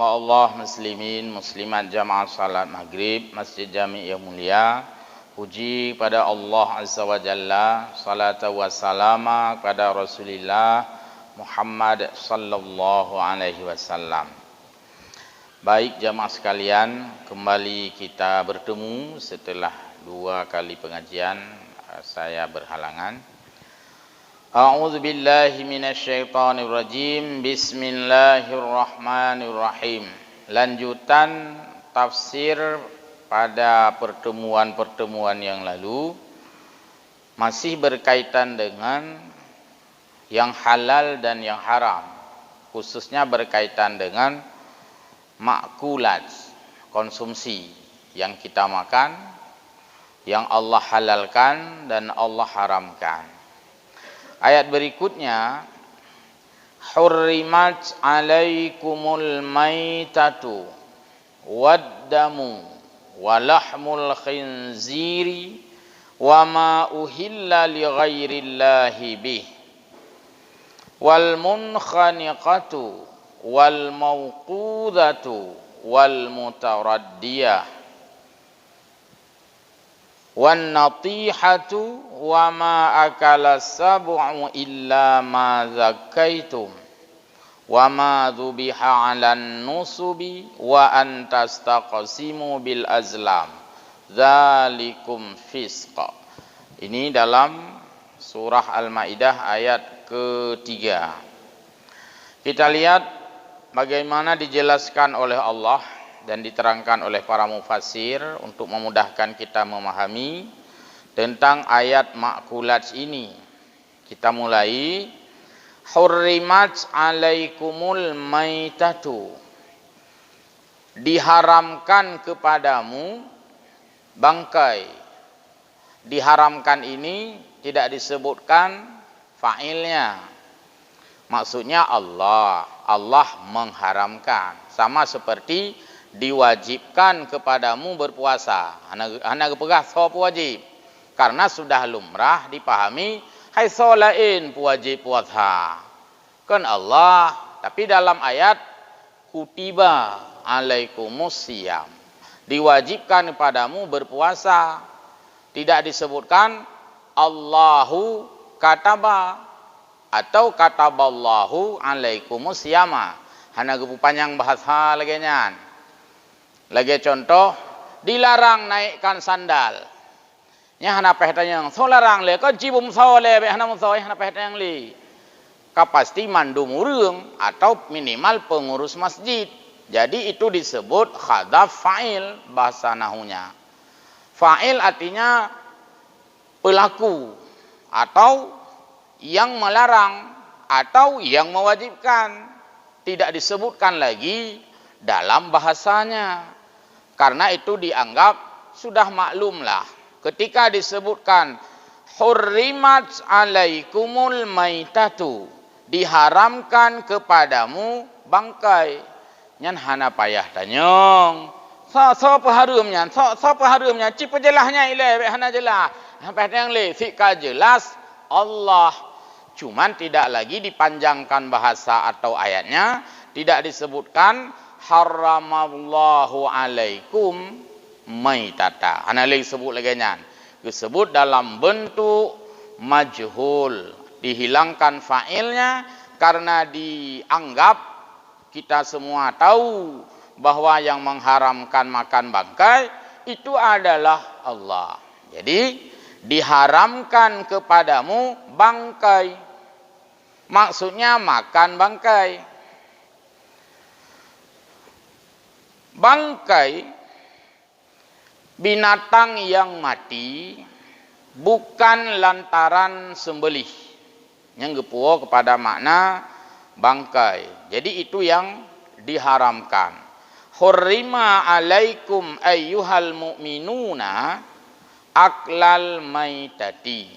hamba Allah muslimin muslimat jamaah salat maghrib Masjid Jami' yang mulia. Puji pada Allah Azza wa Jalla, salatu wassalama kepada Rasulullah Muhammad sallallahu alaihi wasallam. Baik jamaah sekalian, kembali kita bertemu setelah 2 kali pengajian saya berhalangan. A'udzu billahi minasyaitonir rajim. Bismillahirrahmanirrahim. Lanjutan tafsir pada pertemuan-pertemuan yang lalu masih berkaitan dengan yang halal dan yang haram, khususnya berkaitan dengan makulat, konsumsi yang kita makan, yang Allah halalkan dan Allah haramkan. Ayat berikutnya, hurrimat alaikumul maitatu waddamu walahmul khinziri wama uhilla li ghairillahi bih wal munkhaniqatu wal mawqudatu wal mutaraddiyah wan natihatu wa ma akala sab'u illa ma zakaitum wa ma dhubiha 'alan nusubi wa an tastaqsimu bil azlam dzalikum fisqa. Ini dalam surah Al-Maidah ayat ketiga. Kita lihat bagaimana dijelaskan oleh Allah dan diterangkan oleh para mufassir untuk memudahkan kita memahami tentang ayat makulat ini. Kita mulai, hurrimat alaikumul maitatu, diharamkan kepadamu bangkai. Diharamkan ini tidak disebutkan fa'ilnya, maksudnya Allah mengharamkan, sama seperti diwajibkan kepadamu berpuasa. Anak pegah so wajib, karena sudah lumrah dipahami hai so lain wajib puasa kan Allah. Tapi dalam ayat kutiba alaikumus siyam, diwajibkan kepadamu berpuasa, tidak disebutkan Allahu kataba atau kataballahu alaikumus siyama. Hana gepu panjang bahasa lagi nyan. Lagi contoh, dilarang naikkan sandal. Nya hana pehtanya so larang le, kan cibum so le, hana mun so hana pehtanya li. Ka pasti mandu murung atau minimal pengurus masjid. Jadi itu disebut khadaf fa'il bahasa nahunya. Fa'il artinya pelaku atau yang melarang atau yang mewajibkan. Tidak disebutkan lagi dalam bahasanya. Karena itu dianggap sudah maklumlah. Ketika disebutkan hurrimat alaikumul maitatu, diharamkan kepadamu bangkai. Nyan hana payah tanyong. So paharumnya, so paharumnya, cipu jelahnya ile hana jelah. Sampai yang le fika jelas Allah. Cuman tidak lagi dipanjangkan bahasa atau ayatnya, tidak disebutkan haramallahu alaikum maitata. Ana lagi sebut lagi nyan. Disebut dalam bentuk majhul, dihilangkan fa'ilnya karena dianggap kita semua tahu bahwa yang mengharamkan makan bangkai itu adalah Allah. Jadi diharamkan kepadamu bangkai. Maksudnya makan bangkai. Bangkai binatang yang mati bukan lantaran sembelih. Yang gepuo kepada makna bangkai. Jadi itu yang diharamkan. Hurrima alaikum ayyuhal mu'minuna aklal maitati.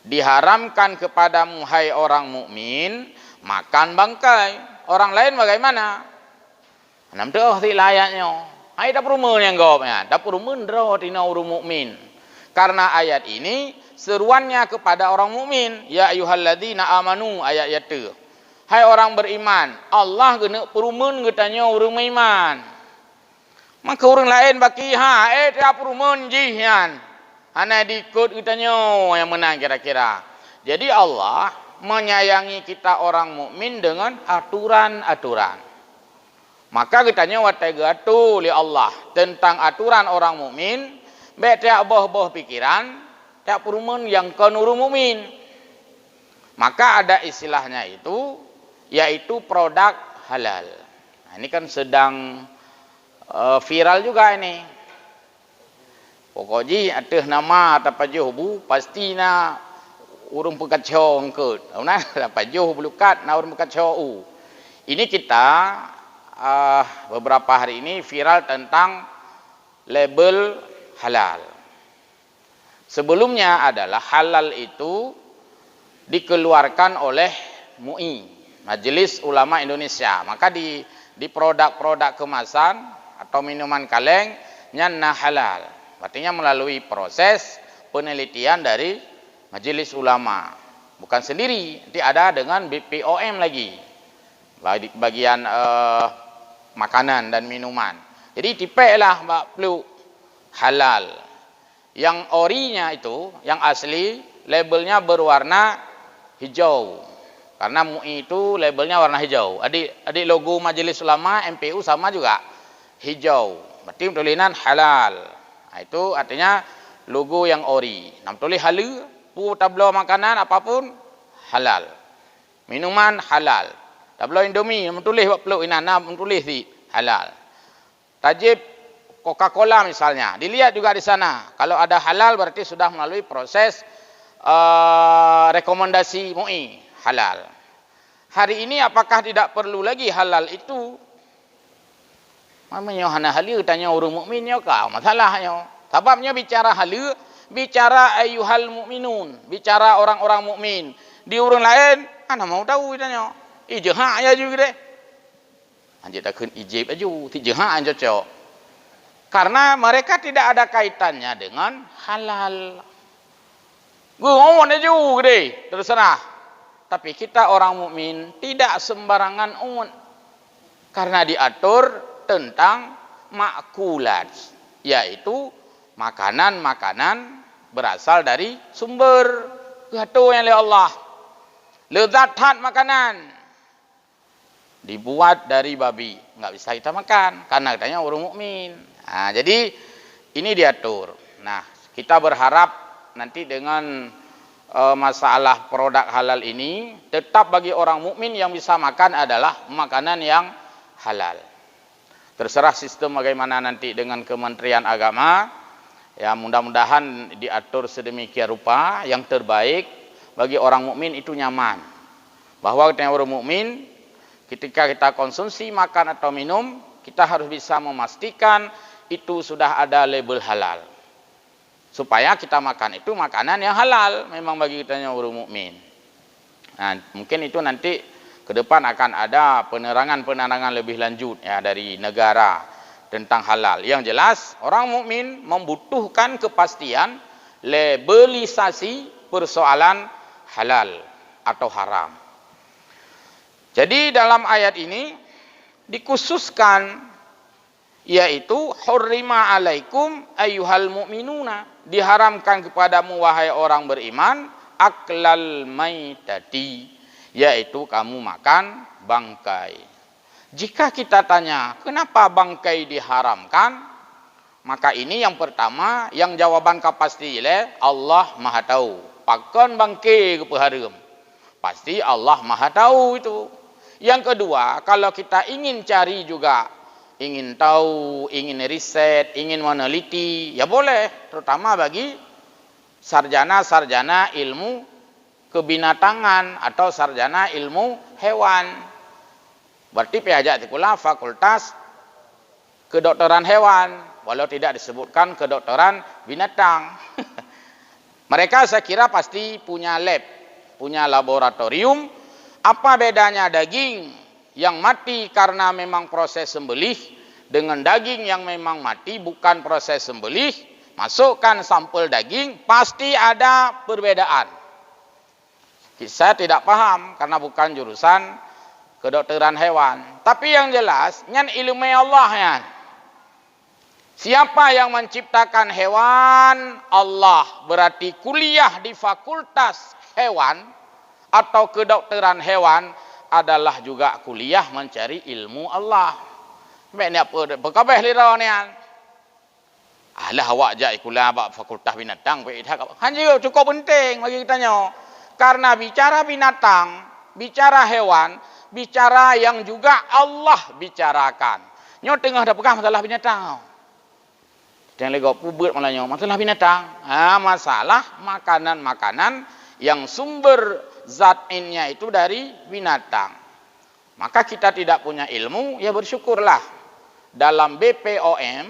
Diharamkan kepadamu hai orang mukmin makan bangkai. Orang lain bagaimana? Nam teu ti layaknya. Hai dapur mun yang gopnya. Dapur mun dro tina urung mukmin. Karena ayat ini seruannya kepada orang mukmin. Ya ayyuhalladzina amanu ayat itu. Hai orang beriman, Allah kena perumun katanya orang beriman. Maka orang lain baki tiap perumun jihan. Hana diikut katanya yang menang kira-kira. Jadi Allah menyayangi kita orang mukmin dengan aturan-aturan. Maka katanya watagatu li Allah tentang aturan orang mukmin, tiap boh pikiran, tiap perumun yang kanuru mukmin. Maka ada istilahnya itu, yaitu produk halal. Nah, ini kan sedang viral juga ini. Pokoknya ada nama atau pajuh pasti na urung pekacau engkut. Nah, pajuh belukat na urung pekacau. Ini kita beberapa hari ini viral tentang label halal. Sebelumnya adalah halal itu dikeluarkan oleh MUI, Majelis Ulama Indonesia. Maka di produk-produk kemasan atau minuman kaleng nyana halal. Artinya melalui proses penelitian dari Majelis Ulama. Bukan sendiri, nanti ada dengan BPOM lagi. Bagian makanan dan minuman. Jadi tipeklah mbak peluk halal. Yang orinya itu, yang asli labelnya berwarna hijau. Karena MUI itu labelnya warna hijau. Adik logo Majelis Ulama MPU sama juga hijau. Berarti tulisan halal. Nah, itu artinya logo yang ori. Nam tulis halal, tablo makanan apapun halal. Minuman halal. Tablo Indomie tulis buat peluk inana tulis di halal. Tajib Coca-Cola misalnya, dilihat juga di sana. Kalau ada halal berarti sudah melalui proses rekomendasi MUI halal. Hari ini apakah tidak perlu lagi halal itu? Mamanya hana halal tanya orang mukmin yo kau masalahnya. Sebabnya bicara halal, bicara ayyuhal mukminun, bicara orang-orang mukmin. Di orang lain, ana mau tahu tanya. Ijha aja juga deh. Anjir tak kun ijib aja, tijha aja cocok. Karena mereka tidak ada kaitannya dengan halal. Gue ngomong aja deh, terserah. Tapi kita orang mukmin tidak sembarangan umum. Karena diatur tentang makulat, yaitu makanan-makanan berasal dari sumber gato yang oleh Allah. Lezat makanan dibuat dari babi, nggak bisa kita makan karena katanya orang mukmin. Nah, jadi ini diatur. Nah, kita berharap nanti dengan masalah produk halal ini tetap bagi orang mukmin yang bisa makan adalah makanan yang halal. Terserah sistem bagaimana nanti dengan Kementerian Agama. Ya, mudah-mudahan diatur sedemikian rupa yang terbaik bagi orang mukmin itu nyaman. Bahwa kita orang mukmin ketika kita konsumsi makan atau minum, kita harus bisa memastikan itu sudah ada label halal. Supaya kita makan itu makanan yang halal memang bagi kita yang orang mukmin. Nah, mungkin itu nanti ke depan akan ada penerangan-penerangan lebih lanjut ya dari negara tentang halal. Yang jelas orang mukmin membutuhkan kepastian labelisasi persoalan halal atau haram. Jadi dalam ayat ini dikhususkan yaitu hurrima alaikum ayyuhal mu'minuna, diharamkan kepadamu wahai orang beriman aklal maitati, yaitu kamu makan bangkai. Jika kita tanya kenapa bangkai diharamkan, maka ini yang pertama yang jawaban pasti Allah Maha tahu. Pakon bangkai kepeharam, pasti Allah Maha tahu itu. Yang kedua, kalau kita ingin cari juga, ingin tahu, ingin riset, ingin meneliti, ya boleh, terutama bagi sarjana-sarjana ilmu kebinatangan atau sarjana ilmu hewan. Berarti pihak pula fakultas kedokteran hewan, walau tidak disebutkan kedokteran binatang. Mereka saya kira pasti punya lab, punya laboratorium. Apa bedanya daging yang mati karena memang proses sembelih dengan daging yang memang mati bukan proses sembelih? Masukkan sampel daging, pasti ada perbedaan. Saya tidak paham karena bukan jurusan kedokteran hewan. Tapi yang jelas, nyan ilmu Allah ya. Siapa yang menciptakan hewan? Allah. Berarti kuliah di fakultas hewan atau kedokteran hewan adalah juga kuliah mencari ilmu Allah. Mek ni apa? Bekabeh lira ni an. Alah awak jak kuliah bab fakultas binatang pe dah. Hanya cukup penting bagi kita nyo. Karena bicara binatang, bicara hewan, bicara yang juga Allah bicarakan. Nyo tengah dah pegang masalah binatang. Jangan lagi pubut malahnya masalah binatang. Masalah makanan-makanan yang sumber zat innya itu dari binatang. Maka kita tidak punya ilmu, ya bersyukurlah. Dalam BPOM,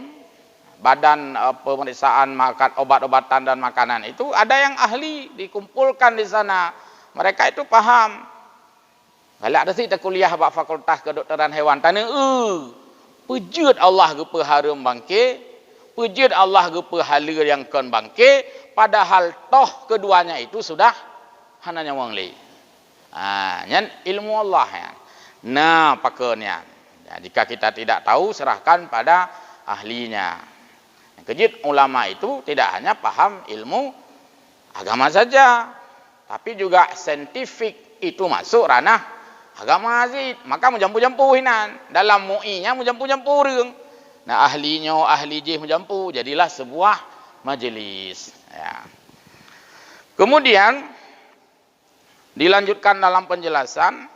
Badan Pemeriksaan Obat-obatan dan Makanan itu ada yang ahli dikumpulkan di sana. Mereka itu paham. Kalau ada sih kita kuliah bab fakultas kedokteran hewan tanya, pejut Allah ke peharum bangke. Pujud Allah ke pahala yang kon bangkit, padahal toh keduanya itu sudah hanya wong li. Nyan ilmu Allah ya. Nah, pakainya. Ya, jika kita tidak tahu, serahkan pada ahlinya. Yang kejut ulama itu tidak hanya paham ilmu agama saja, tapi juga saintifik itu masuk ranah agama azid. Maka menjampu-jampu hinan. Dalam mu'inya menjampu-jampu reung. Nah, ahlinya ahli jih menjampu, jadilah sebuah majelis. Ya. Kemudian dilanjutkan dalam penjelasan,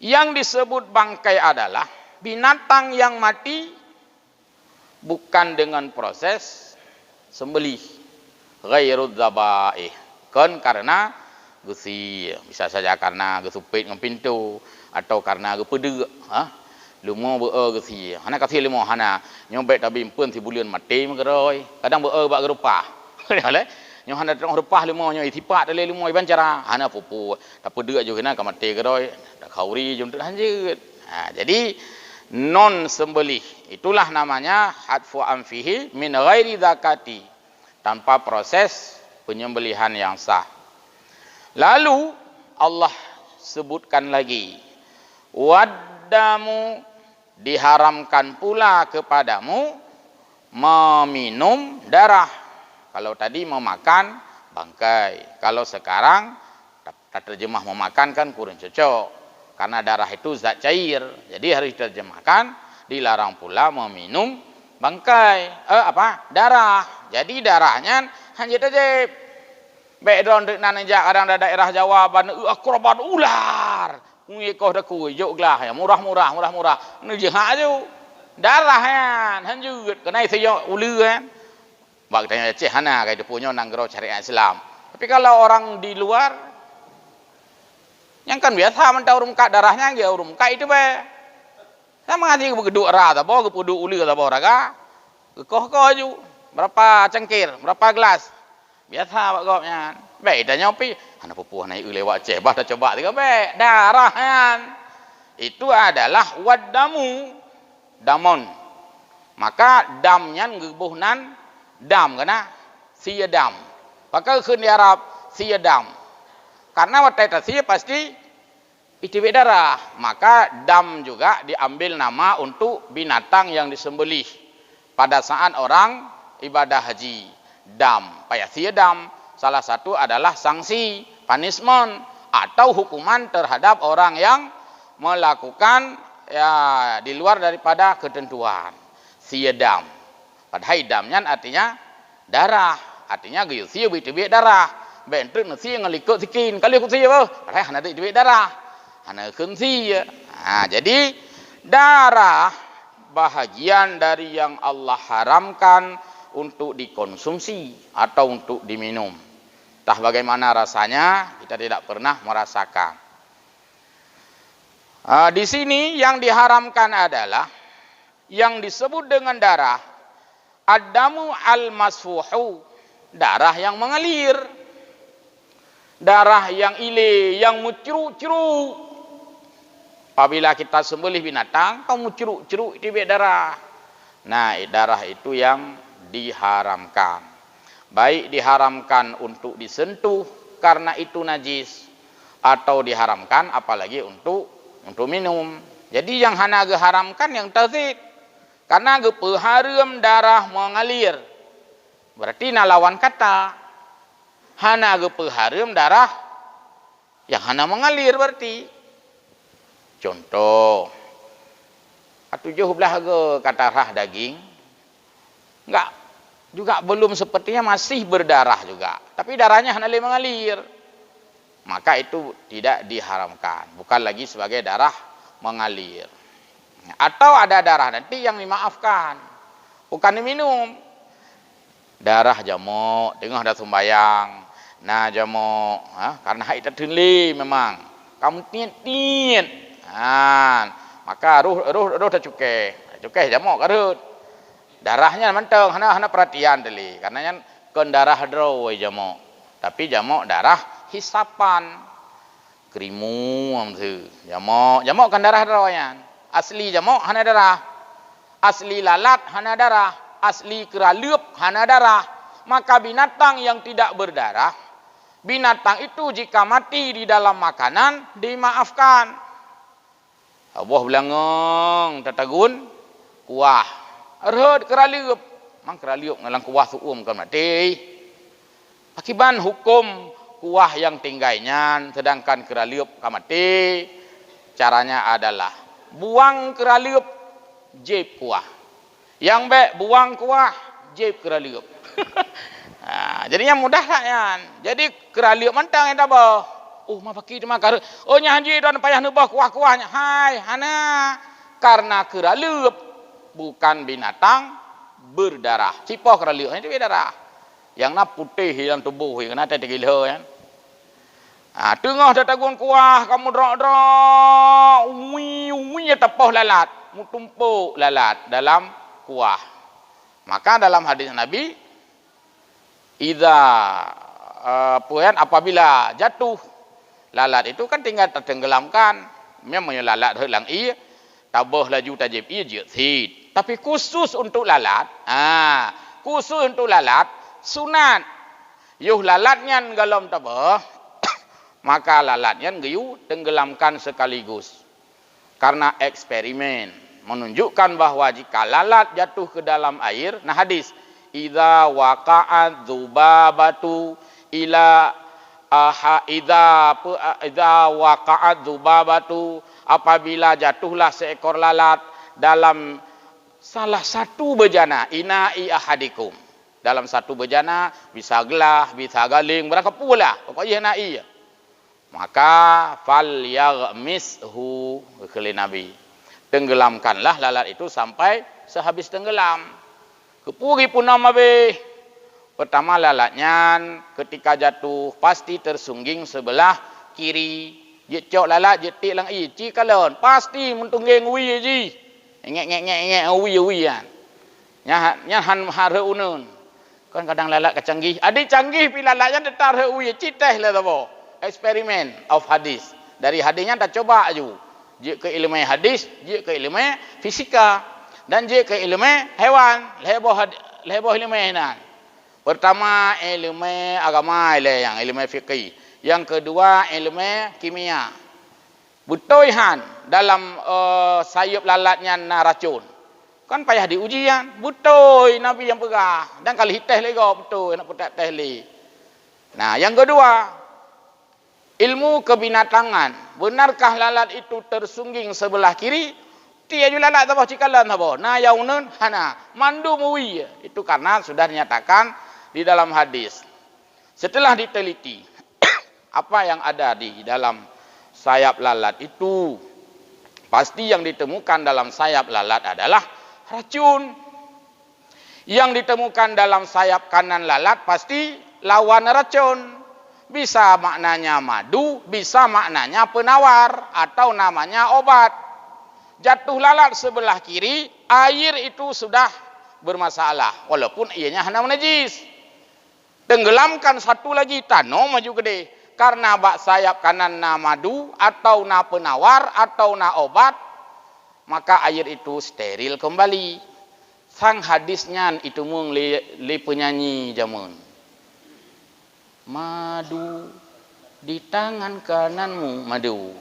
yang disebut bangkai adalah binatang yang mati bukan dengan proses sembelih, ghairud dzabaih, kan karena gusi, bisa saja karena gesupit dengan pintu atau karena gepedek, lumo beu gesi. Hana kasi lumo hana nyombet tabi pun si bulian mati mengeroi. Kadang beu bak gerupah. Ole nyo hana tong rupah lumo nyo itipak dale lumo iban cara. Hana pupu tak pedek jo kena ka mati geroi. Tak khauri jum lanjut. Jadi non sembelih itulah namanya hadfu amfihi min ghairi zakati, tanpa proses penyembelihan yang sah. Lalu Allah sebutkan lagi, waddamu, diharamkan pula kepadamu meminum darah. Kalau tadi memakan bangkai, kalau sekarang tak terjemah memakan kan kurang cocok, karena darah itu zat cair, jadi harus diterjemahkan dilarang pula meminum bangkai, darah. Jadi darahnya hanya tajib. Background dek nanjak kadang ada daerah Jawa ban akrobat ular. Ngikoh dah kuyuk lah ya, murah-murah. Ni jihad tu. Darah kan, hanjut. Kena saya ulu kan. Bak tanya ceh hana kai punya nang gero syariat Islam. Tapi kalau orang di luar yang kan biasa mentau rumka darahnya dia rumka itu be. Sama ngaji begeduk ra ta bo gepudu ulu ta bo raga. Koh-koh ju. Berapa cengkir, berapa gelas. Biasa bak gopnya. Baik tanya opi, anak pupuh naik lewat ceh, bah dah coba tiga baik, darah kan. Itu adalah waddamu, damon. Maka damnya ngebuhnan dam kena sia dam. Maka kun di Arab sia dam. Karena watai tasih pasti itu darah. Maka dam juga diambil nama untuk binatang yang disembelih pada saat orang ibadah haji. Dam, payah sia dam. Salah satu adalah sanksi, punishment atau hukuman terhadap orang yang melakukan ya di luar daripada ketentuan. Siadam. Padahal damnya artinya darah, artinya gayus sia itu darah. Bentuk nasi ngelikut sikin, kali ikut sia apa? Padahal hana itu darah. Hana kun sia. Jadi darah bahagian dari yang Allah haramkan untuk dikonsumsi atau untuk diminum. Entah bagaimana rasanya, kita tidak pernah merasakan. Di sini yang diharamkan adalah yang disebut dengan darah, ad-damu al-masfuhu, darah yang mengalir, darah yang ile, yang mucru-cru. Apabila kita sembelih binatang, kamu mucru-cru itu darah. Nah, darah itu yang diharamkan. Baik diharamkan untuk disentuh karena itu najis, atau diharamkan apalagi untuk untuk minum. Jadi yang hana ge haramkan yang tazid. Karena ge peharam darah mengalir. Berarti na lawan kata. Hana ge peharam darah yang hana mengalir berarti. Contoh. 17 ge kata rah daging. Enggak. Juga belum sepertinya masih berdarah juga. Tapi darahnya hana mengalir. Maka itu tidak diharamkan. Bukan lagi sebagai darah mengalir. Atau ada darah nanti yang dimaafkan. Bukan diminum. Darah jamuk. Tengah ada sembayang. Nah jamuk. Karena haid tertuli memang. Kamu tiat-tiat. Maka ruh dah cukai. Cukai jamuk karut. Darahnya mentang. Hana perhatian tadi. Karena kan darah draw jamuk. Tapi jamuk darah hisapan. Krimu amtu. Jamuk kan darah drawanya. Asli jamuk hana darah. Asli lalat hana darah. Asli keraleup hana darah. Maka binatang yang tidak berdarah, binatang itu jika mati di dalam makanan dimaafkan. Allah belangong tatagun kuah. Erhad keraleup. Mang keraleup ngalang kuah suum kan mati. Akiban hukum kuah yang tinggainya sedangkan keraleup kamati. Caranya adalah buang keraleup, jeb kuah. Yang baik buang kuah, jeb keraleup. Jadinya mudah kan. Jadi keraleup mentang yang tabah. Mah pakai di makar. Nya haji don payah neubah kuah-kuahnya. Hai, hana. Karena keraleup bukan binatang berdarah. Cipoh keraleup itu berdarah. Yang na putih yang tubuh kena ada 3 kilo kan. Tengah datagun kuah kamu drok-drok. Ui tepoh lalat, mu tumpuk lalat dalam kuah. Maka dalam hadis Nabi apabila jatuh lalat itu kan tinggal tertenggelamkan. Memang lalat helang tabah laju tajib jid. Tapi khusus untuk lalat, khusus untuk lalat sunat. Yuh lalatnya galam tabah, maka lalatnya geyu tenggelamkan sekaligus. Karena eksperimen menunjukkan bahwa jika lalat jatuh ke dalam air, nah hadis idza waqa'at dzubabatu ila idza waqa'at dzubabatu, apabila jatuhlah seekor lalat dalam salah satu bejana ina'i ahadikum, dalam satu bejana bisa gelah, bisa galing, berapa pula pokoknya na'i, maka fal yaghmishu kali Nabi, tenggelamkanlah lalat itu sampai sehabis tenggelam. Kepuri pun nama be. Pertama lalatnya ketika jatuh pasti tersungging sebelah kiri. Jecok lalat jetik lang ci kalon pasti mentunggeng wi ji. Ngek wi kan. Nya han har unun. Kan kadang lalat kecanggih. Adik canggih pi lalatnya detar wi ci teh lah tabo. Eksperimen of hadis. Dari hadisnya tak coba aju. Je ke ilmu hadis, je ke ilmu fisika, dan je ke ilmu hewan, leboh ilmu hewan. Pertama ilmu agama yang ilmu fikih. Yang kedua ilmu kimia. Butoihan dalam sayup lalatnya na racun. Kan payah diuji kan? Butoi Nabi yang pegah. Dan kali hiteh lego betul nak putat teh li. Nah, yang kedua ilmu kebinatangan. Benarkah lalat itu tersungging sebelah kiri? Tia ju lalat tabah cikalan tabah. Nah yaunun hana mandu muwi. Itu karena sudah dinyatakan di dalam hadis. Setelah diteliti apa yang ada di dalam sayap lalat itu, pasti yang ditemukan dalam sayap lalat adalah racun. Yang ditemukan dalam sayap kanan lalat pasti lawan racun. Bisa maknanya madu, bisa maknanya penawar, atau namanya obat. Jatuh lalat sebelah kiri, air itu sudah bermasalah. Walaupun ianya hanya najis. Tenggelamkan satu lagi, tanah maju gede. Karena bak sayap kanan na madu, atau na penawar, atau na obat, maka air itu steril kembali. Sang hadisnya itu mung li penyanyi jamun. Madu di tangan kananmu, madu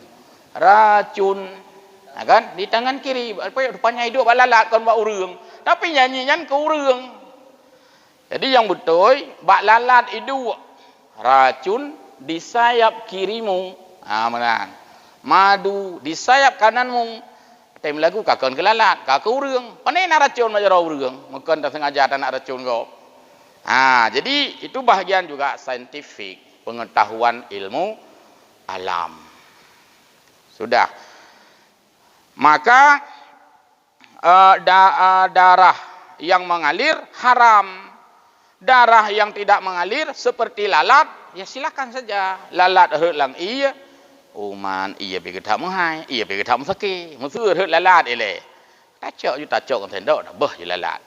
racun. Nah, kan di tangan kiri rupanya hidup lalat kan bak urang. Tapi nyanyian ke urang. Jadi yang betul bak lalat hidup racun di sayap kirimu. Menang. Madu di sayap kananmu. Time lagu kakon ke lalat, kak ke urang. Pandai nak racun majara urang. Mungkin tak sengaja tak nak racun kau. Jadi itu bahagian juga saintifik, pengetahuan ilmu alam. Sudah. Maka darah yang mengalir haram. Darah yang tidak mengalir seperti lalat, ya silakan saja. Lalat lang iya. Man iya pergi tak menghai, iya pergi tak sakit. Musuh lalat ele. Tacok kan tendok dah bah je lalat.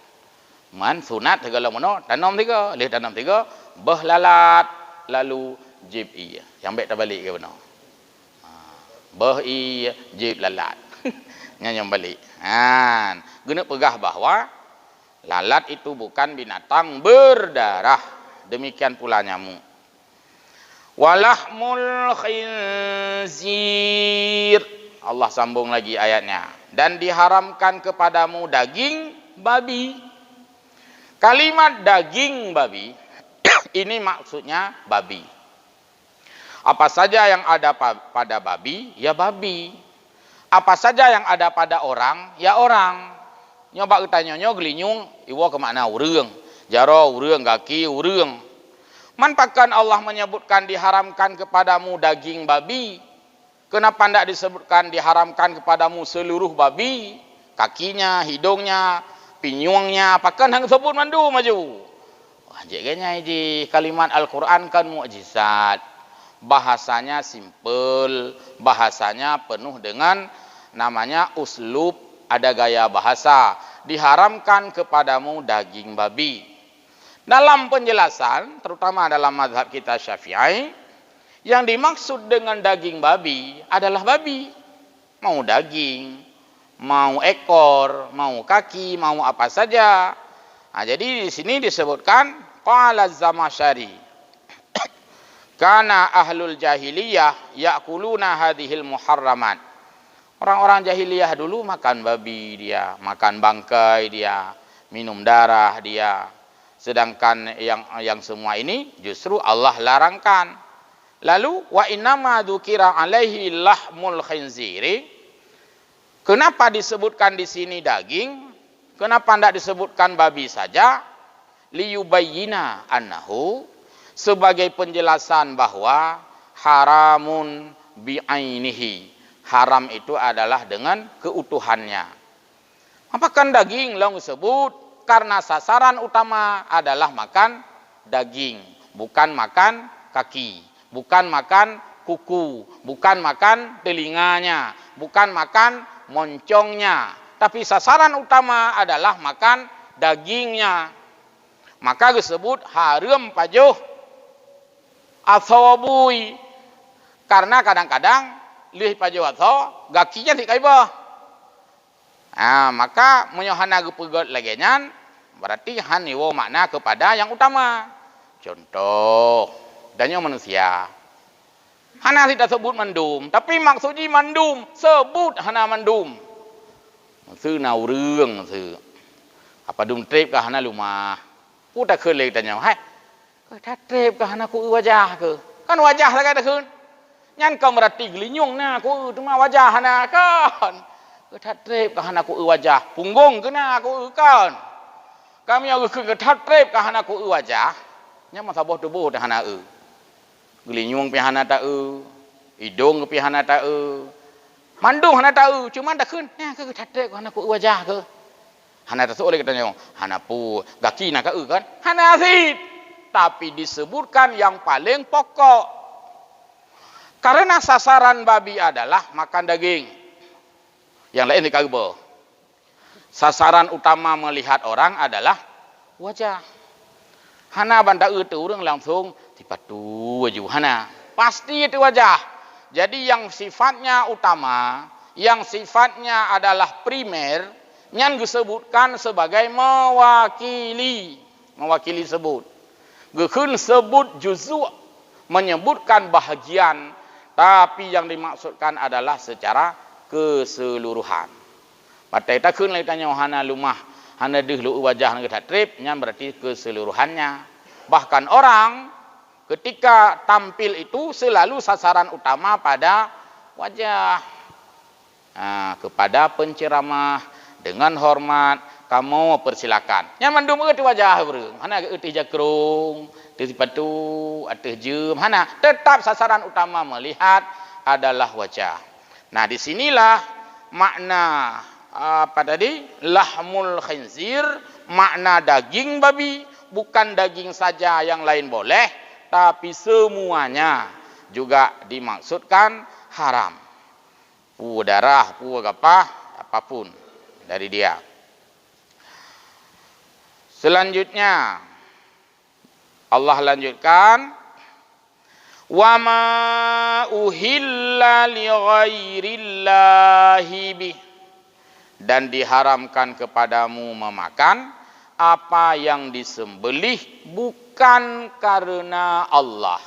Man sunat segala mana tanam tiga, leh tanam tiga, bah lalat lalu jib iya. Yang baik tak balik ke mana? Bah iya jib lalat. Yang balik. Guna pegah bahawa lalat itu bukan binatang berdarah. Demikian pula nyamuk. Walahmul khinzir. Allah sambung lagi ayatnya. Dan diharamkan kepadamu daging babi. Kalimat daging babi ini maksudnya babi. Apa saja yang ada pada babi, ya babi. Apa saja yang ada pada orang, ya orang. Nyoba tanya-nyo gelinyung, iwa ke makna urang. Jaro urang, kaki urang. Manpakan Allah menyebutkan diharamkan kepadamu daging babi. Kenapa tidak disebutkan diharamkan kepadamu seluruh babi? Kakinya, hidungnya, pinyungnya, apakah hang sebut mandu maju? Jadinya di kalimat Al-Quran kan mukjizat. Bahasanya simple, bahasanya penuh dengan namanya uslub, ada gaya bahasa. Diharamkan kepadamu daging babi. Dalam penjelasan, terutama dalam mazhab kita Syafi'i, yang dimaksud dengan daging babi adalah babi. Mau daging, mau ekor, mau kaki, mau apa saja. Jadi di sini disebutkan qala az-Zamakhsyari kana ahlul jahiliyah ya'kuluna hadhil muharramat. Orang-orang jahiliyah dulu makan babi dia, makan bangkai dia, minum darah dia. Sedangkan yang semua ini justru Allah larangkan. Lalu wa innama dzukira alaihi lahmul khinziri. Kenapa disebutkan di sini daging? Kenapa tidak disebutkan babi saja? Liyubayyina annahu, sebagai penjelasan bahwa haramun bi'ainihi. Haram itu adalah dengan keutuhannya. Apakah daging long disebut? Karena sasaran utama adalah makan daging, bukan makan kaki, bukan makan kuku, bukan makan telinganya, bukan makan moncongnya, tapi sasaran utama adalah makan dagingnya. Maka disebut haram pajuh athawabui. Karena kadang-kadang lih pajuh athaw gakinya di kaibah. Maka menyohana gepegot lagi nyan, berarti haniwo makna kepada yang utama. Contoh, danyo manusia. Hana tidak sebut mendum, tapi maksudnya mandum, sebut hana mandum. Maksud na urang maksud. Apa dum trip kah hana lumah. Ku tak keun lek tanya, hai. Ke tak trip kah hana ku wajah ke? Kan wajah lah kan tak keun. Nyan kau merati gelinyung na ku cuma wajah hana kan. Ketat trip kahana ku wajah punggung kena aku kan kami aku ketat trip kahana ku wajah nya masa boh tubuh dah hana gelinyung pi hana ta hidung pi hana ta mandung hana ta cuma dah keun nya ketat trip kahana ku wajah ke hana ta oleh katanya hana pu gaki na ka kan hana sid tapi disebutkan yang paling pokok karena sasaran babi adalah makan daging. Yang lain dikagbo. Sasaran utama melihat orang adalah wajah. Hana banda itu orang langsung dipatu wajah hana. Pasti itu wajah. Jadi yang sifatnya utama, yang sifatnya adalah primer, yang disebutkan sebagai mewakili. Mewakili sebut. Gekun sebut juzu' menyebutkan bahagian Tapi yang dimaksudkan adalah secara keseluruhan. Patai tak kun lagi tanya hana lumah, hana dehlu wajah nak trip, nya berarti keseluruhannya. Bahkan orang ketika tampil itu selalu sasaran utama pada wajah. Nah, kepada penceramah dengan hormat, kamu persilakan. Yang mandum di wajah bereng. Hana di jakrung, di sepatu, atau jam. Hana tetap sasaran utama melihat adalah wajah. Nah, disinilah makna apa tadi? Lahmul khinzir, makna daging babi, bukan daging saja yang lain boleh, tapi semuanya juga dimaksudkan haram. Darah, apapun dari dia. Selanjutnya Allah lanjutkan, wa ma uhilla li ghairillahi bih, dan diharamkan kepadamu memakan apa yang disembelih bukan karena Allah.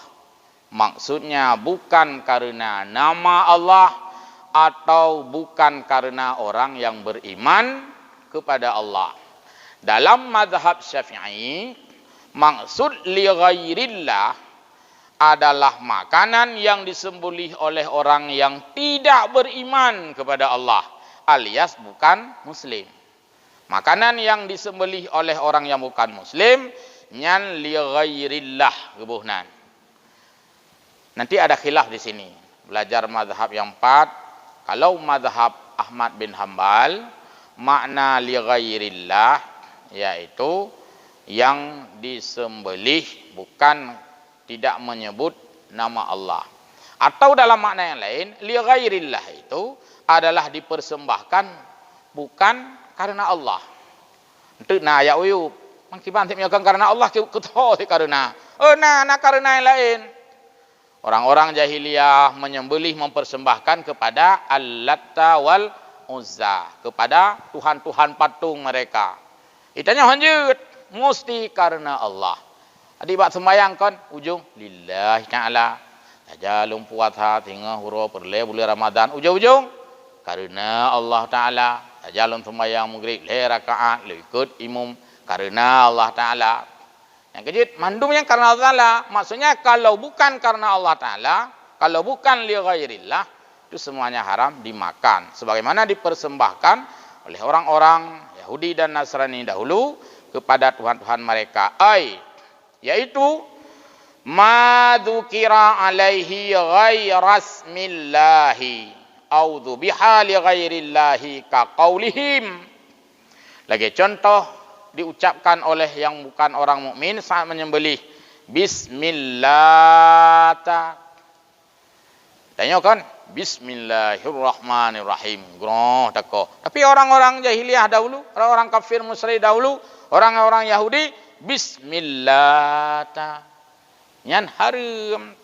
Maksudnya bukan karena nama Allah atau bukan karena orang yang beriman kepada Allah. Dalam mazhab Syafi'i, maksud li ghairillah adalah makanan yang disembelih oleh orang yang tidak beriman kepada Allah, alias bukan muslim. Makanan yang disembelih oleh orang yang bukan muslim nyan li ghairillah gebuhnan. Nanti ada khilaf di sini. Belajar mazhab yang 4. Kalau mazhab Ahmad bin Hanbal, makna li ghairillah yaitu yang disembelih bukan tidak menyebut nama Allah. Atau dalam makna yang lain, li ghairillah itu adalah dipersembahkan bukan karena Allah. Itu nah ya uyu, mangkiban tidak karena Allah kutoh karena. Nah karena yang lain. Orang-orang jahiliyah menyembelih mempersembahkan kepada Al-Latta wal Uzza, kepada tuhan-tuhan patung mereka. Itanya lanjut, mesti karena Allah. Adik bak sembahyang kan ujung lillahi ta'ala. Aja lumpuat tinggal huruf bulan Ramadan ujung-ujung karena Allah Taala. Aja lum sembahyang maghrib le rakaat le ikut imam karena Allah Taala. Yang kejut mandum yang karena Allah Taala. Maksudnya kalau bukan karena Allah Taala, kalau bukan li ghairillah, itu semuanya haram dimakan. Sebagaimana dipersembahkan oleh orang-orang Yahudi dan Nasrani dahulu kepada tuhan-tuhan mereka. Yaitu ma dzukira alaihi ghairasmillahi au dzubiha li ghairillahi ka qaulihim. Lagi contoh diucapkan oleh yang bukan orang mukmin saat menyembelih bismillah. Tanya kan bismillahirrahmanirrahim. Groh tako. Tapi orang-orang jahiliyah dahulu, orang-orang kafir musyrik dahulu, orang-orang Yahudi bismillah. Yan haram.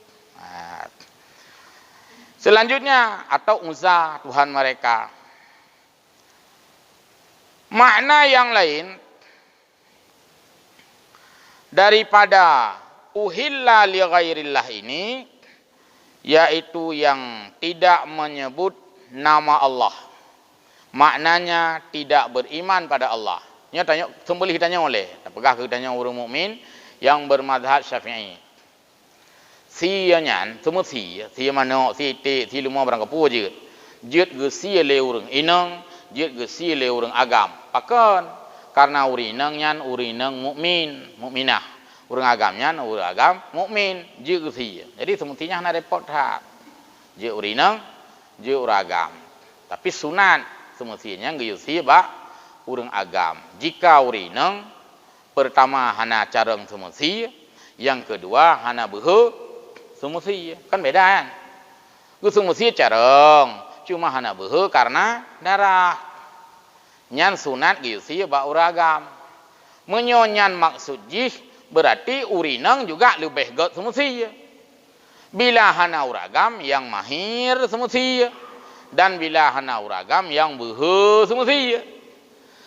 Selanjutnya atau Uzza tuhan mereka. Makna yang lain daripada uhilla li ghairillah ini yaitu yang tidak menyebut nama Allah. Maknanya tidak beriman pada Allah. Nya tanya sembelih tanya oleh, pegah ke tanya orang mukmin yang bermazhab Syafi'i. Sianyan semua si mana si te si lumah barang kapu je. Jet ge si le urang inang, jet ge si le urang agam. Pakan karena urinang nyan urinang mukmin, mukminah. Urang agam nyan urang agam mukmin, jet ge si. Jadi semestinya hana repot hak. Jet urinang, jet urang agam. Tapi sunat semestinya ge si ba urang agam. Jika urinang pertama hana careng semesti, yang kedua hana behe semesti. Kan beda kan? Gue semesti careng, cuma hana behe karena darah. Nyan sunat gisi ba uragam. Menyonyan maksud jih berarti urinang juga lebih got semesti. Bila hana uragam yang mahir semesti dan bila hana uragam yang behe semesti.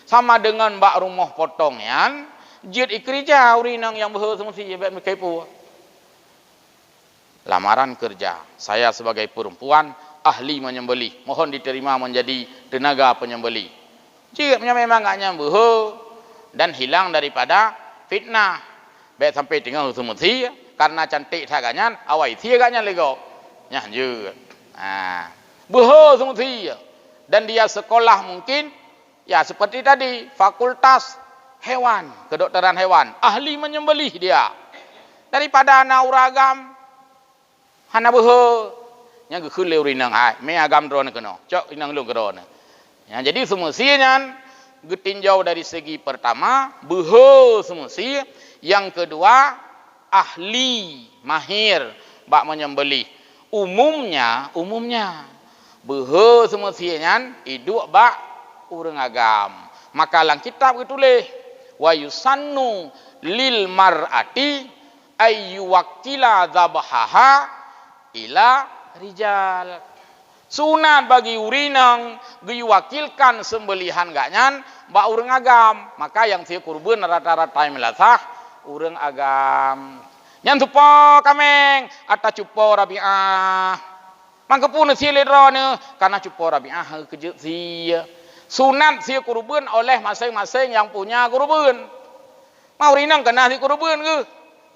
Sama dengan bak rumah potongnya, jid ikrija urinang yang behe semesti baik mekepo. lamaran kerja. Saya sebagai perempuan ahli menyembelih, mohon diterima menjadi tenaga penyembelih. Jika memang enggak nyambung dan hilang daripada fitnah. Baik sampai tinggal semeti karena cantik saganyan awai sia agaknya lego. Nyah je. Semeti dan dia sekolah mungkin ya seperti tadi fakultas hewan, kedokteran hewan, ahli menyembelih dia. Daripada anak uragam hana beho nya ge khul leu rinang hai me agam drone keno cok inang lu drone ya. Jadi semestinya getinjau dari segi pertama beho semesti, yang kedua ahli mahir bak menyembelih. Umumnya beho semestinya hidup bak urang agam. Maka lang kitab ditulis wa yusannu lil mar'ati ayyu wakila zabahaha ila rijal. Sunat bagi urinang diwakilkan sembelihan ganyan ba urang agam. Maka yang sia kurban rata-rata melasah urang agam. Nyan tupo kameng ata cupo Rabi'ah. Mangkepun sia ledrone karena cupo Rabi'ah keje sia. Sunat sia kurban oleh masing-masing yang punya kurban. Mau urinang kena si kurban ke?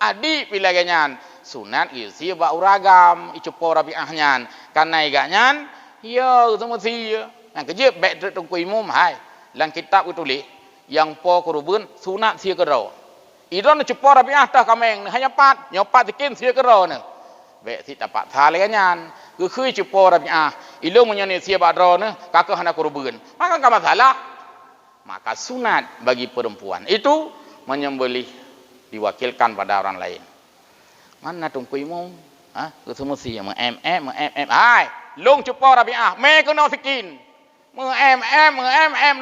Adik pilih ganyan. Sunat isi ba uragam icupo Rabi'ahnyan karena iganyan ya semesti yang kerja baik tengku imum hai lang kitab tulis yang po kurban sunat sia kero idon cupo Rabi'ah tah kameng hanya pat nyopat dikin sia kero ne baik si dapat thale ganyan ke khui cupo Rabi'ah ilung menyani sia badro ne kakak hana kurban maka enggak masalah. Maka sunat bagi perempuan itu menyembelih diwakilkan pada orang lain. Mana tungku imum? Ke semesti yang hai, long cupo Rabi'ah, me kena sikin. Nu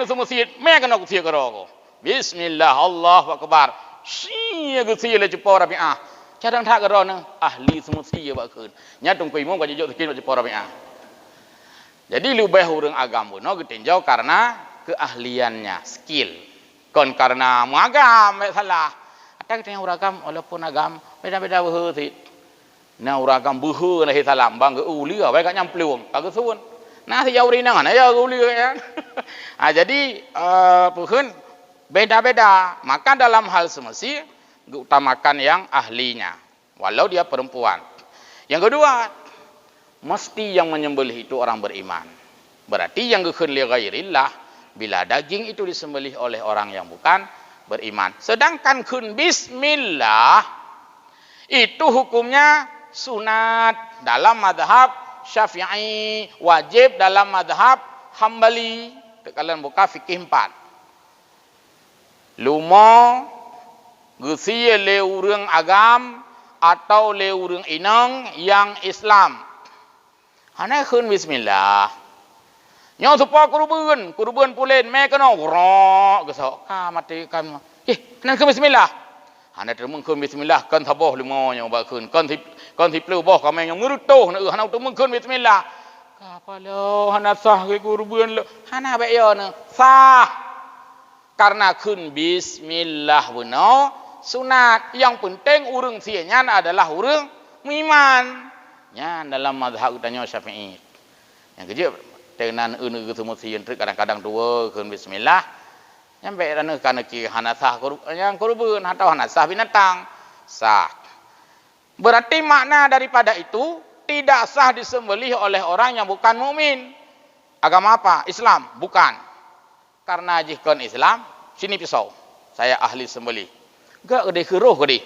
semesti, me kena kusia keroko. Bismillah, Allahu Akbar. Sia kusia le cupo Rabi'ah. Cadang tak kerana ahli semesti ya bakun. Nya tungku imum ka jujur sikin cupo Rabi'ah. Jadi lebih urang agam no getinjau karena keahliannya, skill. Kon karena muagam salah. Ada yang uragam walaupun agam beda-beda behu sit. Na uragam behu na salam bang ke ulia bae ka nyamplung ka kesuun. Nah si jauh rinang na ya ulia ya. Jadi peuheun beda-beda. Maka dalam hal semesti utamakan yang ahlinya walau dia perempuan. Yang kedua, mesti yang menyembelih itu orang beriman. Berarti yang gekeun li ghairillah bila daging itu disembelih oleh orang yang bukan beriman. Sedangkan kun bismillah itu hukumnya sunat dalam mazhab Syafi'i, wajib dalam mazhab Hambali. Kalian buka fikih 4. Lumo geusi le urang agam atau le urang inang yang Islam. Hana kun bismillah. Nyo supa kurban pulen me kena ro gesok ka mati kan. Nan ke bismillah. Hana termung kun bismillah kan taboh limo nyo ba kun kan ti pleu boh ka me nyo ngurutoh na hana termung kun bismillah. Ka palo hana sah ke kurban lo. Hana be yo na sah. Karena kun bismillah beno sunat. Yang penting urang sianya adalah urang iman. Nya dalam mazhab utanya Syafi'i. Yang kerja tenan unu semesti kadang-kadang dua kun bismillah nyampe rana kana ki hanasah yang kurban atau hanasah binatang sah. Berarti makna daripada itu tidak sah disembelih oleh orang yang bukan mukmin. Agama apa? Islam? Bukan. Karena jikon Islam sini pisau. Saya ahli sembelih. Enggak gede keruh gede.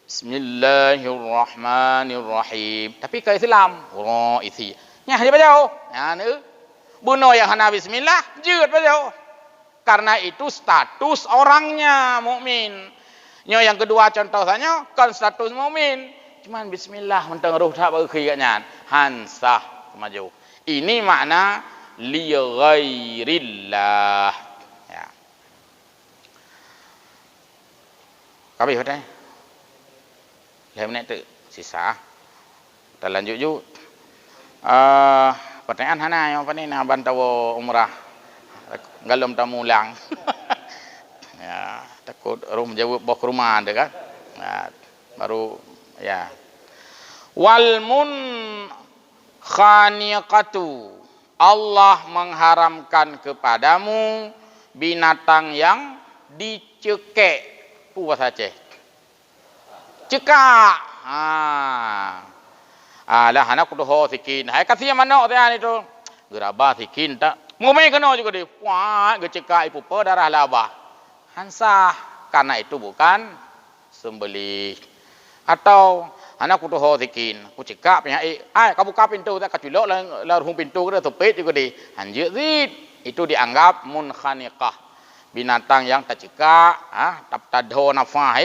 Bismillahirrahmanirrahim. Tapi ke Islam, isi. Nya aja bajau. Ya ne. Bunuh yang hana bismillah, jeut bajau. Karena itu status orangnya mukmin. Nyo yang kedua contoh saja kan status mukmin. Cuman bismillah mentang roh tak berkhiyatnya. Hansah maju. Ini makna li ghairillah. Ya. Kabeh hotai. Lem tu sisa. Kita lanjut yuk. Pertanyaan hana yang apa ni nak bantawa umrah galom tamu ulang. Ya, takut roh menjawab bok rumah ada kan. Nah, baru ya. Wal munkhaniqatu, Allah mengharamkan kepadamu binatang yang dicekek. Puas Aceh. Cekak. Lah anak kudu ho sikin. Hai kasih mana orang itu? Gerabah sikin tak. Ngomel kena juga dia. Wah, gecekak ipu darah labah. Hansah, karena itu bukan sembelih. Atau anak kudu ho sikin. Ku cekak punya kamu buka pintu tak kaculok lah hung pintu ke tepet juga dia. Anjir zit. Itu dianggap munkhaniqah. Binatang yang tercekak, tadho nafah,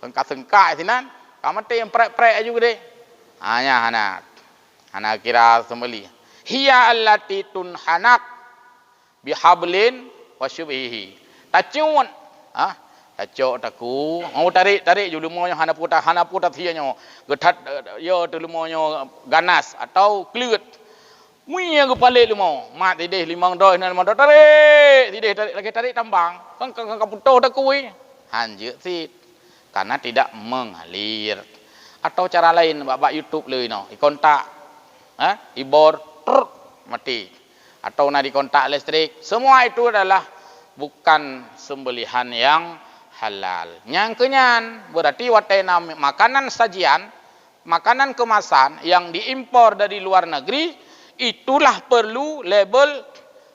sengkak sinan. Kamu yang prek-prek juga deh. Hanya anak kira sembelih. Hiya allati tunhanak bihablin wasyubhihi. Tacuan, tacuk taku. Mau tarik julumonya hana puta thianya. Getat yo tulumonya ganas atau kleut. Muia ke palik lumau. Mat tidih 5 doi nan mandor tarik. Tidih tarik tambang. Kan putuh taku. Hanjut sih. Karena tidak mengalir. Atau cara lain bak YouTube le no, dikontak. Ibor mati. Atau nak dikontak listrik. Semua itu adalah bukan sembelihan yang halal. Yang kenyan berarti watena makanan sajian, makanan kemasan yang diimpor dari luar negeri itulah perlu label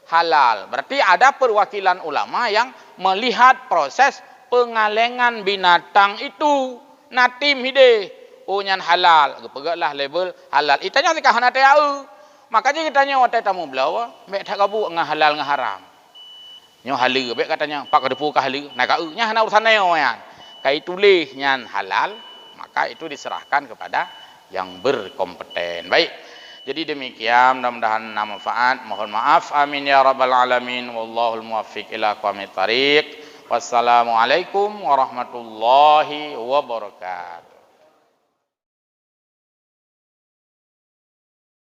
halal. Berarti ada perwakilan ulama yang melihat proses pengalengan binatang itu. Natim hide nyan halal. Pegaklah label halal. Itanya sikah hana tau. Makanya kitanya watai tamu belawa, mek tak gabu ngah halal ngah haram. Nyo halal bek katanya, pak kedepu ka halal. Nah ka nya hana urusan neo yan. Kai tulis nyan halal, maka itu diserahkan kepada yang berkompeten. Baik. Jadi demikian, mudah-mudahan manfaat. Mohon maaf. Amin ya rabbal alamin. Wallahul muwaffiq ila aqwamit thariq. Wassalamualaikum warahmatullahi wabarakatuh.